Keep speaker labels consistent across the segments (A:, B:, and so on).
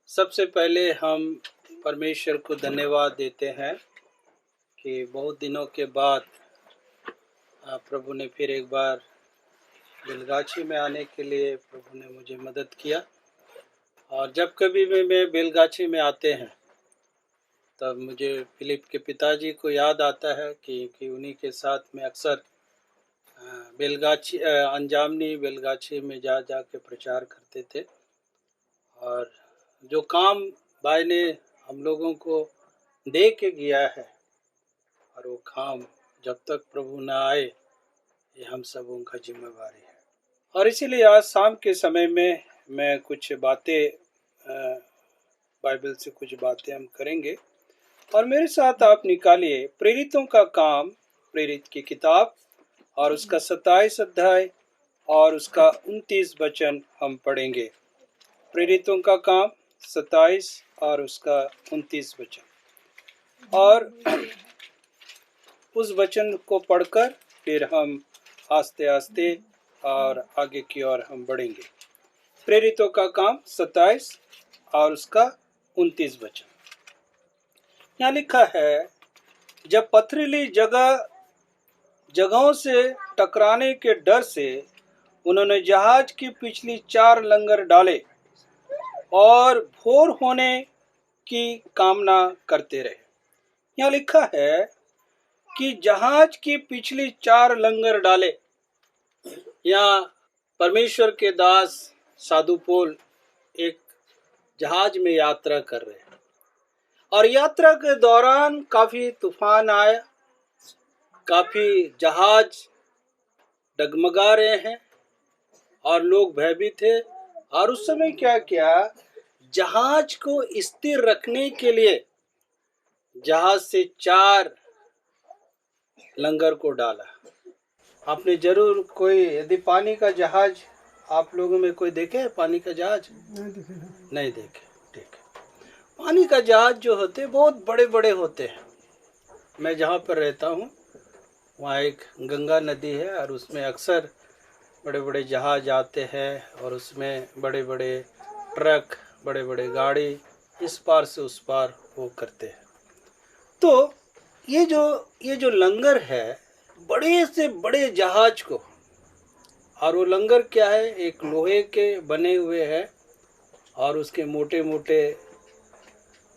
A: सबसे पहले हम परमेश्वर को धन्यवाद देते हैं कि बहुत दिनों के बाद प्रभु ने फिर एक बार बेलगाछी में आने के लिए प्रभु ने मुझे मदद किया। और जब कभी भी मैं बेलगाछी में आते हैं तब मुझे फिलिप के पिताजी को याद आता है कि उन्हीं के साथ में अक्सर बेलगाछी अंजामनी बेलगाछी में जा के प्रचार करते थे। और जो काम भाई ने हम लोगों को दे के गया है और वो काम जब तक प्रभु न आए ये हम सबों का जिम्मेवारी है। और इसीलिए आज शाम के समय में मैं कुछ बातें बाइबल से कुछ बातें हम करेंगे। और मेरे साथ आप निकालिए प्रेरितों का काम, प्रेरित की किताब और उसका 27 अध्याय और उसका 29 वचन हम पढ़ेंगे। प्रेरितों का काम 27 और उसका 29 वचन। और उस वचन को पढ़कर फिर हम आस्ते आस्ते और आगे की ओर हम बढ़ेंगे। प्रेरितों का काम 27 और उसका 29 वचन। यहाँ लिखा है, जब पथरीली जगहों से टकराने के डर से उन्होंने जहाज की पिछली 4 लंगर डाले और भोर होने की कामना करते रहे। यहाँ लिखा है कि जहाज की पिछली 4 लंगर डाले। यहाँ परमेश्वर के दास साधु पौल एक जहाज में यात्रा कर रहे हैं और यात्रा के दौरान काफी तूफान आया, काफी जहाज डगमगा रहे हैं और लोग भयभीत थे। और उस समय क्या किया, जहाज को स्थिर रखने के लिए जहाज से 4 लंगर को डाला। आपने जरूर कोई, यदि पानी का जहाज आप लोगों में कोई देखे है, पानी का जहाज नहीं देखे, ठीक है। पानी का जहाज जो होते बहुत बड़े बड़े होते हैं। मैं जहाँ पर रहता हूँ वहाँ एक गंगा नदी है और उसमें अक्सर बड़े बड़े जहाज आते हैं और उसमें बड़े बड़े ट्रक, बड़े बड़े गाड़ी इस पार से उस पार वो करते हैं। तो ये जो लंगर है, बड़े से बड़े जहाज को, और वो लंगर क्या है, एक लोहे के बने हुए है और उसके मोटे मोटे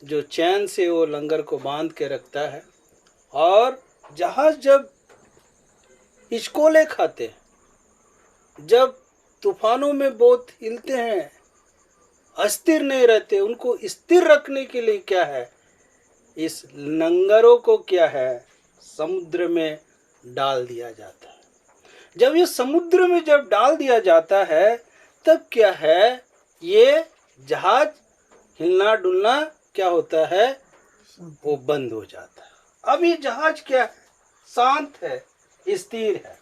A: जो चैन से वो लंगर को बांध के रखता है। और जहाज जब हिचकोले खाते हैं, जब तूफानों में बहुत हिलते हैं, अस्थिर नहीं रहते, उनको स्थिर रखने के लिए क्या है, इस लंगरों को क्या है, समुद्र में डाल दिया जाता है। जब ये समुद्र में जब डाल दिया जाता है तब क्या है, ये जहाज हिलना डुलना क्या होता है, वो बंद हो जाता है। अब ये जहाज क्या है, शांत है, स्थिर है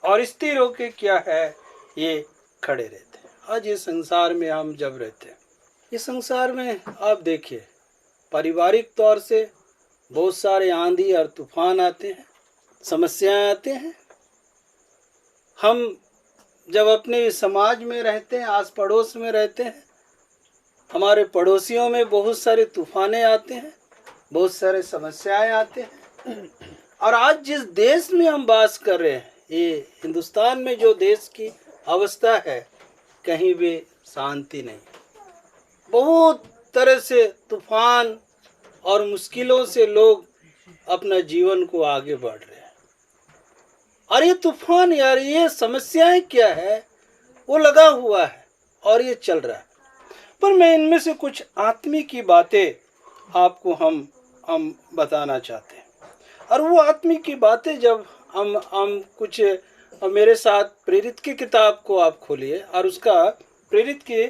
A: और स्थिर होके क्या है, ये खड़े रहते हैं। आज ये संसार में हम जब रहते हैं, इस संसार में आप देखिए पारिवारिक तौर से बहुत सारे आंधी और तूफान आते हैं, समस्याएं आते हैं। हम जब अपने समाज में रहते हैं, आस पड़ोस में रहते हैं, हमारे पड़ोसियों में बहुत सारे तूफाने आते हैं, बहुत सारे समस्याएं आते हैं। और आज जिस देश में हम वास कर रहे हैं, ये हिंदुस्तान में जो देश की अवस्था है, कहीं भी शांति नहीं। बहुत तरह से तूफान और मुश्किलों से लोग अपना जीवन को आगे बढ़ रहे हैं। और ये तूफान यार, ये समस्याएं क्या है, वो लगा हुआ है और ये चल रहा है। पर मैं इनमें से कुछ आत्मिक की बातें आपको हम बताना चाहते हैं। और वो आत्मिक की बातें जब हम कुछ, मेरे साथ प्रेरित की किताब को आप खोलिए और उसका प्रेरित की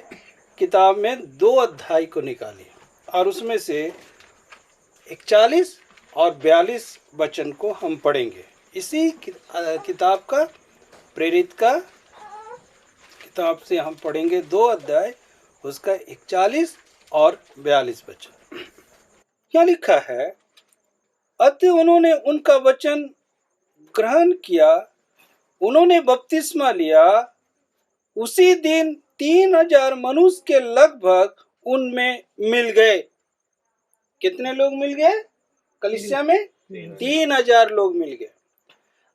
A: किताब में 2 अध्याय को निकालिए और उसमें से 41 और 42 वचन को हम पढ़ेंगे। इसी किताब का, प्रेरित का किताब से हम पढ़ेंगे 2 अध्याय, उसका 41 और 42 वचन। क्या लिखा है, अतः उन्होंने उनका वचन ग्रहण किया, उन्होंने बपतिस्मा लिया। उसी दिन 3000 मनुष्य के लगभग उनमें मिल गए। कितने लोग मिल गए कलीसिया में? 3000 लोग मिल गए।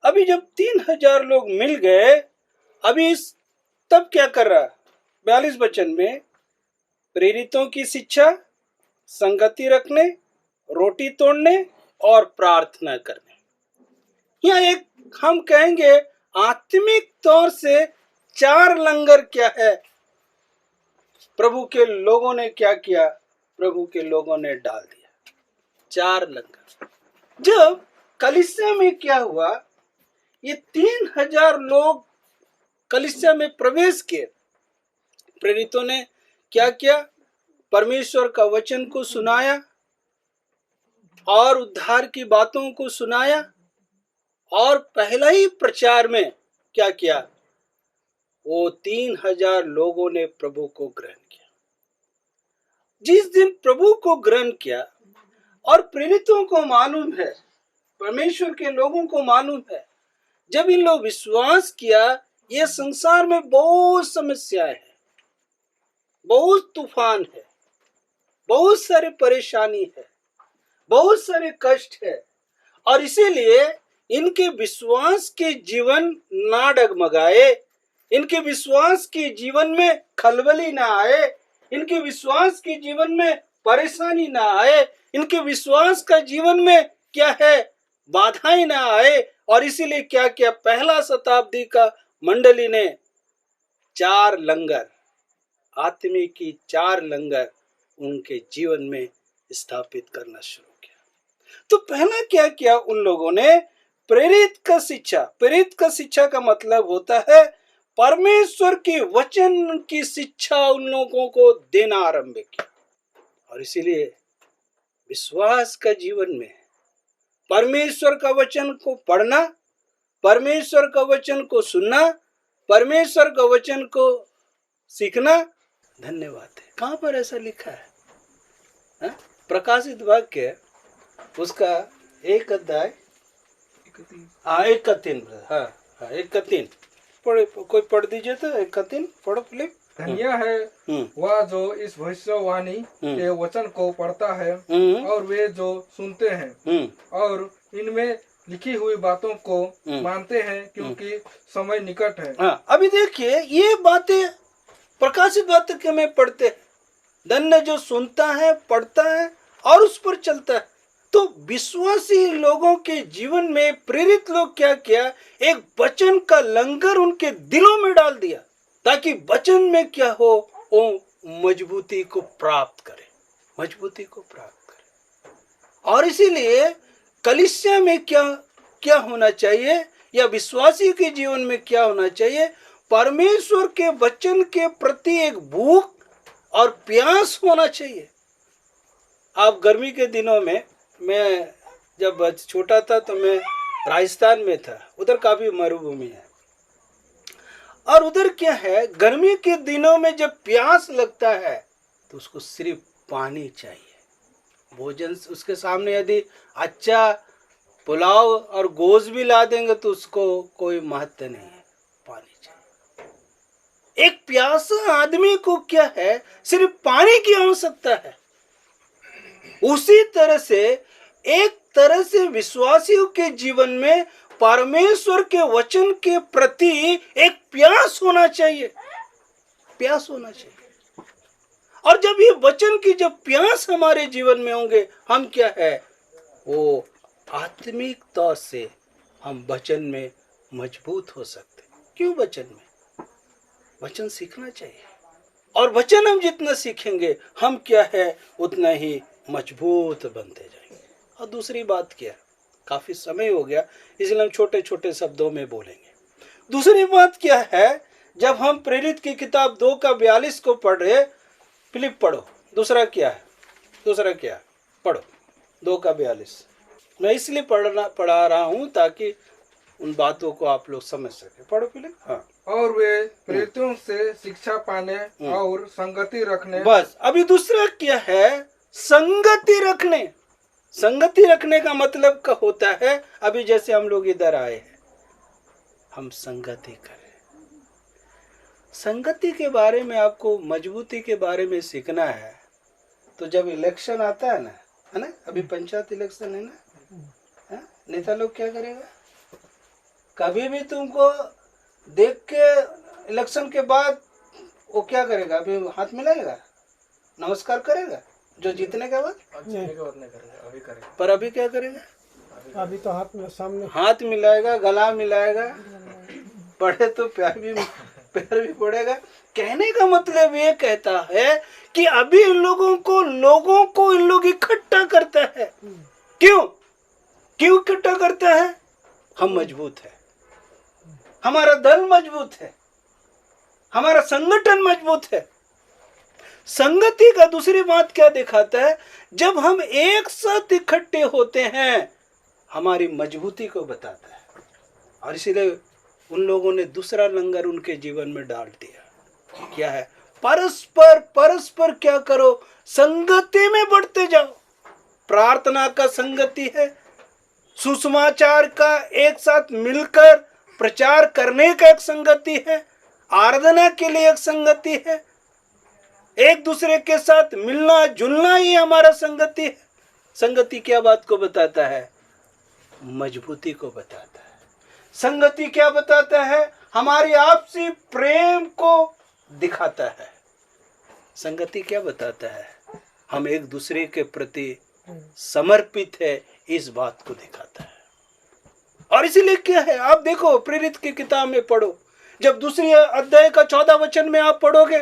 A: अभी जब 3000 लोग मिल गए, अभी तब क्या कर रहा? 42 वचन में प्रेरितों की शिक्षा, संगति रखने, रोटी तोड़ने और प्रार्थना करने। यहाँ एक हम कहेंगे आत्मिक तौर से 4 लंगर क्या है? प्रभु के लोगों ने क्या किया? प्रभु के लोगों ने डाल दिया 4 लंगर। जब कलीसिया में क्या हुआ, ये 3000 लोग कलीसिया में प्रवेश किए। प्रेरितों ने क्या किया? परमेश्वर का वचन को सुनाया और उद्धार की बातों को सुनाया, और पहला ही प्रचार में क्या किया? वो 3000 लोगों ने प्रभु को ग्रहण किया। जिस दिन प्रभु को ग्रहण किया, और प्रेरितों को मालूम है, परमेश्वर के लोगों को मालूम है, जब इन लोग विश्वास किया, ये संसार में बहुत समस्याएं हैं, बहुत तूफान है, बहुत सारे परेशानी है, बहुत सारे कष्ट है, और इसीलिए इनके विश्वास के जीवन ना डगमगाए, इनके विश्वास के जीवन में खलबली ना आए, इनके विश्वास के जीवन में परेशानी ना आए, इनके विश्वास का जीवन में क्या है? बाधाएं ना आए। और इसीलिए क्या किया? पहला शताब्दी का मंडली ने 4 लंगर, आत्मिक की 4 लंगर उनके जीवन में स्थापित करना शुरू किया। तो पहला क्या किया उन लोगों ने? प्रेरित का शिक्षा। प्रेरित का शिक्षा का मतलब होता है परमेश्वर के वचन की शिक्षा उन लोगों को देना आरंभ किया। और इसीलिए विश्वास का जीवन में परमेश्वर का वचन को पढ़ना, परमेश्वर का वचन को सुनना, परमेश्वर का वचन को सीखना। धन्यवाद है। कहां पर ऐसा लिखा है? प्रकाशित वाक्य उसका 1 अध्याय 1:3 पढ़े, कोई पढ़ दीजिए तो 1:3 पढ़ो फिलिप।
B: धन्य है वह जो इस भविष्यवाणी के वचन को पढ़ता है और वे जो सुनते हैं और इनमें लिखी हुई बातों को मानते हैं, क्योंकि समय निकट है।
A: अभी देखिए, ये बातें प्रकाशित वाक्य में पढ़ते हैं। धन्य जो सुनता है, पढ़ता है और उस पर चलता है। तो विश्वासी लोगों के जीवन में प्रेरित लोग क्या किया? एक वचन का लंगर उनके दिलों में डाल दिया, ताकि वचन में क्या हो? वो मजबूती को प्राप्त करे, मजबूती को प्राप्त करे। और इसीलिए कलीसिया में क्या होना चाहिए, या विश्वासी के जीवन में क्या होना चाहिए? परमेश्वर के वचन के प्रति एक भूख और प्यास होना चाहिए। आप गर्मी के दिनों में, मैं जब छोटा था तो मैं राजस्थान में था, उधर काफी मरुभूमि है, और उधर क्या है, गर्मी के दिनों में जब प्यास लगता है तो उसको सिर्फ पानी चाहिए। भोजन उसके सामने यदि अच्छा पुलाव और गोश्त भी ला देंगे तो उसको कोई महत्व नहीं है, पानी चाहिए। एक प्यासा आदमी को क्या है? सिर्फ पानी की आवश्यकता है। उसी तरह से एक तरह से विश्वासियों के जीवन में परमेश्वर के वचन के प्रति एक प्यास होना चाहिए, प्यास होना चाहिए। और जब ये वचन की जब प्यास हमारे जीवन में होंगे, हम क्या है? वो आत्मिक तौर से हम वचन में मजबूत हो सकते। क्यों? वचन में, वचन सीखना चाहिए, और वचन हम जितना सीखेंगे हम क्या है? उतना ही मजबूत बनते जाएंगे। और दूसरी बात क्या है? काफी समय हो गया, इसलिए हम छोटे छोटे शब्दों में बोलेंगे। दूसरी बात क्या है? जब हम प्रेरित की किताब 2:42 को पढ़ रहे, फिलिप पढ़ो। दूसरा क्या है? दूसरा क्या है? पढ़ो 2:42। मैं इसलिए पढ़ा रहा हूं ताकि उन बातों को आप लोग समझ सके। पढ़ो फिलिप। हाँ।
B: और वे प्रेरितों से शिक्षा पाने और संगति रखने।
A: बस। अभी दूसरा क्या है? संगति रखने। संगति रखने का मतलब का होता है, अभी जैसे हम लोग इधर आए हैं, हम संगति करें। संगति के बारे में आपको, मजबूती के बारे में सीखना है तो जब इलेक्शन आता है ना, अभी पंचायत इलेक्शन है ना, नेता लोग क्या करेगा? कभी भी तुमको देख के इलेक्शन के बाद वो क्या करेगा? अभी हाथ मिलाएगा, नमस्कार करेगा, जो जीतने के बाद नहीं करेगा, अभी करेगा। पर अभी क्या करेगा?
C: अभी तो हाथ में सामने
A: हाथ मिलाएगा, गला मिलाएगा, पड़े तो पैर भी पड़ेगा। कहने का मतलब ये कहता है कि अभी इन लोगों को इन लोग इकट्ठा करता है। क्यों इकट्ठा करता है? हम मजबूत है, हमारा दल मजबूत है, हमारा संगठन मजबूत है। संगति का दूसरी बात क्या दिखाता है? जब हम एक साथ इकट्ठे होते हैं, हमारी मजबूती को बताता है। और इसीलिए उन लोगों ने दूसरा लंगर उनके जीवन में डाल दिया। क्या है? परस्पर क्या करो? संगति में बढ़ते जाओ। प्रार्थना का संगति है, सुसमाचार का एक साथ मिलकर प्रचार करने का एक संगति है, आराधना के लिए एक संगति है, एक दूसरे के साथ मिलना जुलना ही हमारा संगति है। संगति क्या बात को बताता है? मजबूती को बताता है। संगति क्या बताता है? हमारी आपसी प्रेम को दिखाता है। संगति क्या बताता है? हम एक दूसरे के प्रति समर्पित है, इस बात को दिखाता है। और इसीलिए क्या है, आप देखो प्रेरित की किताब में पढ़ो, जब दूसरी अध्याय का 14 वचन में आप पढ़ोगे,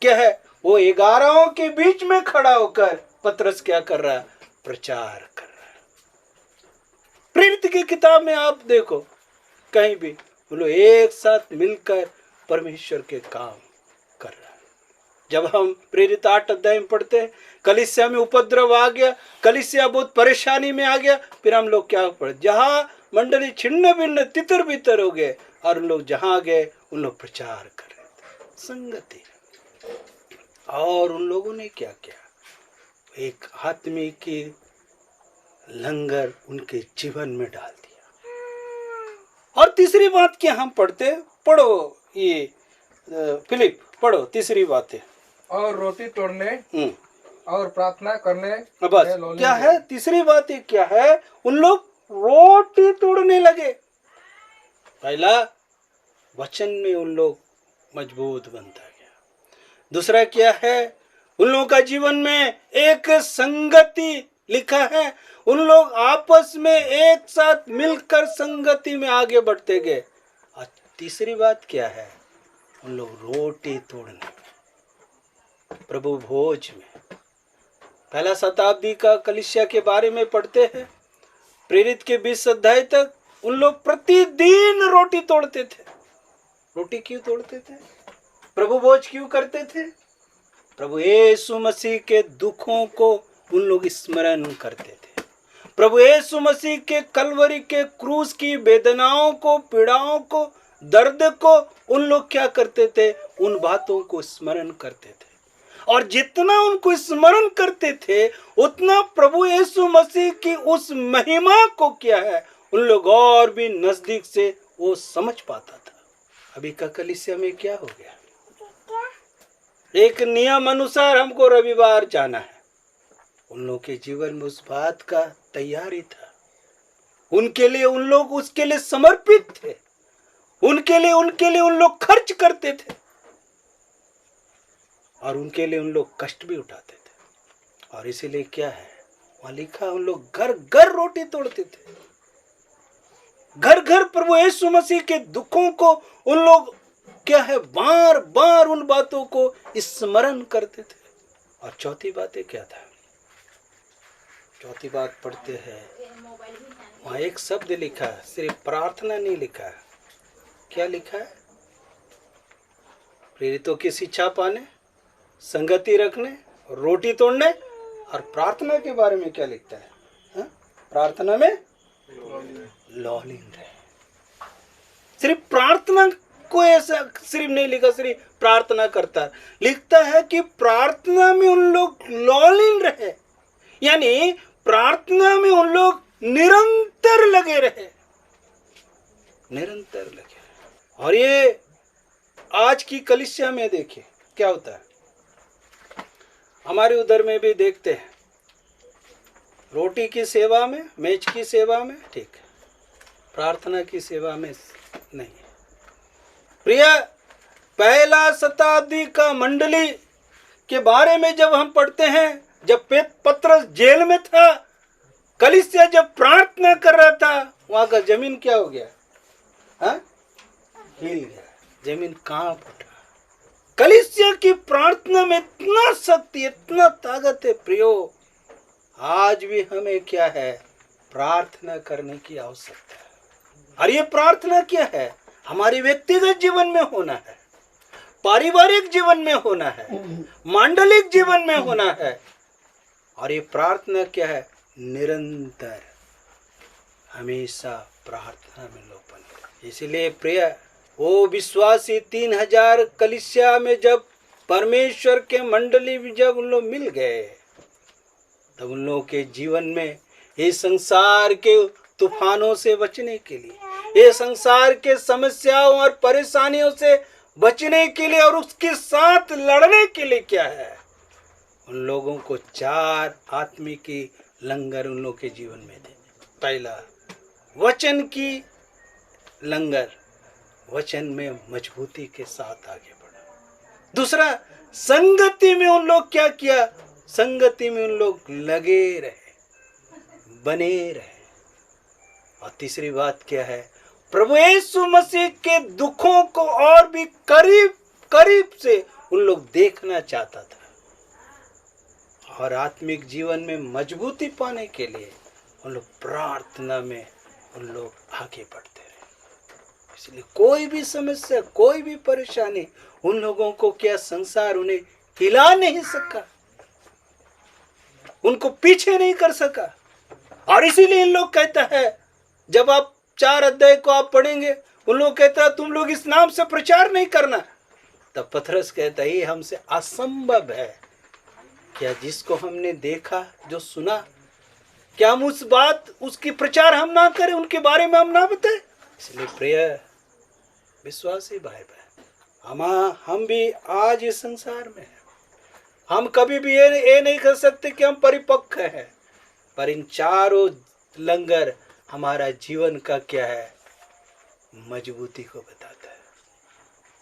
A: क्या है? वो 11 के बीच में खड़ा होकर पतरस क्या कर रहा है? प्रचार कर रहा है। प्रेरित की किताब में आप देखो, कहीं भी वो लोग एक साथ मिलकर परमेश्वर के काम कर रहा है। जब हम प्रेरित 8 अध्याय में पढ़ते हैं, कलीसिया में उपद्रव आ गया, कलीसिया बहुत परेशानी में आ गया, फिर हम लोग क्या पढ़े? जहां मंडली छिन्न भिन्न तितर बितर हो गए, और उन लोग जहां गए उन लोग प्रचार कर रहे थे। संगति। और उन लोगों ने क्या किया? एक आत्मी की लंगर उनके जीवन में डाल दिया। और तीसरी बात क्या हम पढ़ो ये फिलिप, पढ़ो तीसरी बात है।
B: और रोटी तोड़ने और प्रार्थना करने।
A: बस क्या है? तीसरी बात ये क्या है? उन लोग रोटी तोड़ने लगे। पहला, वचन में उन लोग मजबूत बनता गया। दूसरा क्या है? उन लोगों का जीवन में एक संगति लिखा है। उन लोग आपस में एक साथ मिलकर संगति में आगे बढ़ते गए। और तीसरी बात क्या है? उन लोग रोटी तोड़ने, प्रभु भोज में। पहला शताब्दी का कलीसिया के बारे में पढ़ते हैं, प्रेरित के 20 अध्याय तक उन लोग प्रतिदिन रोटी तोड़ते थे। रोटी क्यों तोड़ते थे? प्रभु भोज क्यों करते थे? प्रभु यीशु मसीह के दुखों को उन लोग स्मरण करते थे। प्रभु यीशु मसीह के कलवरी के क्रूस की वेदनाओं को, पीड़ाओं को, दर्द को उन लोग क्या करते थे? उन बातों को स्मरण करते थे। और जितना उनको स्मरण करते थे, उतना प्रभु यीशु मसीह की उस महिमा को क्या है, उन लोग और भी नजदीक से वो समझ पाता था। अभी का कलीसिया में क्या हो गया? एक नियम अनुसार हमको रविवार जाना है। उन लोग के जीवन में उस बात का तैयारी था। उनके लिए उन लोग उसके लिए समर्पित थे। उनके लिए उन लोग खर्च करते थे। और उनके लिए उन लोग कष्ट भी उठाते थे। और इसीलिए क्या है, वहां लिखा, उन लोग घर घर रोटी तोड़ते थे। घर घर प्रभु यीशु मसीह के दुखों को उन लोग क्या है, बार बार उन बातों को स्मरण करते थे। और चौथी बात क्या था? चौथी बात पढ़ते हैं, वहां एक शब्द लिखा है, सिर्फ प्रार्थना नहीं लिखा है। क्या लिखा है? प्रेरितों की शिक्षा पाने, संगति रखने, रोटी तोड़ने और प्रार्थना के बारे में क्या लिखता है? हा? प्रार्थना में लॉलिन रहे। सिर्फ प्रार्थना को ऐसा सिर्फ नहीं लिखा, सिर्फ प्रार्थना करता, लिखता है कि प्रार्थना में उन लोग लॉलिन रहे, यानी प्रार्थना में उन लोग निरंतर लगे रहे, निरंतर लगे रहे। और ये आज की कलीसिया में देखिए क्या होता है। हमारे उधर में भी देखते हैं, रोटी की सेवा में, मेज की सेवा में ठीक है, प्रार्थना की सेवा में नहीं है। प्रिय, पहला शताब्दी का मंडली के बारे में जब हम पढ़ते हैं, जब पतरस जेल में था, कलीसिया जब प्रार्थना कर रहा था, वहां का जमीन क्या हो गया? हाँ, हिल गया, जमीन कांप उठा। कलीसिया की प्रार्थना में इतना शक्ति, इतना ताकत है प्रियो। आज भी हमें क्या है? प्रार्थना करने की आवश्यकता है। और ये प्रार्थना क्या है? हमारे व्यक्तिगत जीवन में होना है, पारिवारिक जीवन में होना है, मांडलिक जीवन में होना है। और ये प्रार्थना क्या है? निरंतर, हमेशा प्रार्थना में लोग बने। इसलिए प्रिय, वो विश्वासी 3000 कलीसिया में जब परमेश्वर के मंडली में जब उन लोग मिल गए, तब उन लोगों के जीवन में इस संसार के तूफानों से बचने के लिए, ये संसार के समस्याओं और परेशानियों से बचने के लिए और उसके साथ लड़ने के लिए क्या है? उन लोगों को 4 आत्मिक लंगर उन लोगों के जीवन में थे। पहला, वचन की लंगर, वचन में मजबूती के साथ आगे बढ़ा। दूसरा, संगति में उन लोग क्या किया? संगति में उन लोग लगे रहे, बने रहे। और तीसरी बात क्या है? प्रभु यीशु मसीह के दुखों को और भी करीब से उन लोग देखना चाहता था। और आत्मिक जीवन में मजबूती पाने के लिए उन लोग प्रार्थना में उन लोग आगे बढ़ते रहे। इसलिए कोई भी समस्या, कोई भी परेशानी, उन लोगों को क्या संसार उन्हें हिला नहीं सका, उनको पीछे नहीं कर सका। और इसीलिए इन लोग कहता है, जब आप 4 अध्याय को आप पढ़ेंगे, उन लोग कहता है तुम लोग इस नाम से प्रचार नहीं करना। तब पतरस कहता है ये हमसे असंभव है। क्या जिसको हमने देखा, जो सुना, क्या हम उस बात, उसकी प्रचार हम ना करें, उनके बारे में हम ना बताएं? इसलिए प्रिय विश्वासी भाई बहन, हम भी आज इस संसार में हैं। हम कभी भी ये नहीं कर सकते कि हम परिपक्व हैं, पर इन चारों लंगर हमारा जीवन का क्या है? मजबूती को बताता है,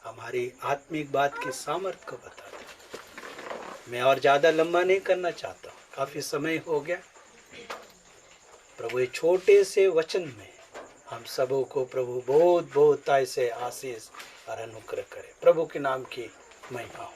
A: हमारी आत्मिक बात की सामर्थ्य को बताता है। मैं और ज़्यादा लंबा नहीं करना चाहता हूँ, काफ़ी समय हो गया। प्रभु ये छोटे से वचन में हम सबों को प्रभु बहुत बहुत ऐसे आशीष और अनुग्रह करे। प्रभु के नाम की महिमा हो।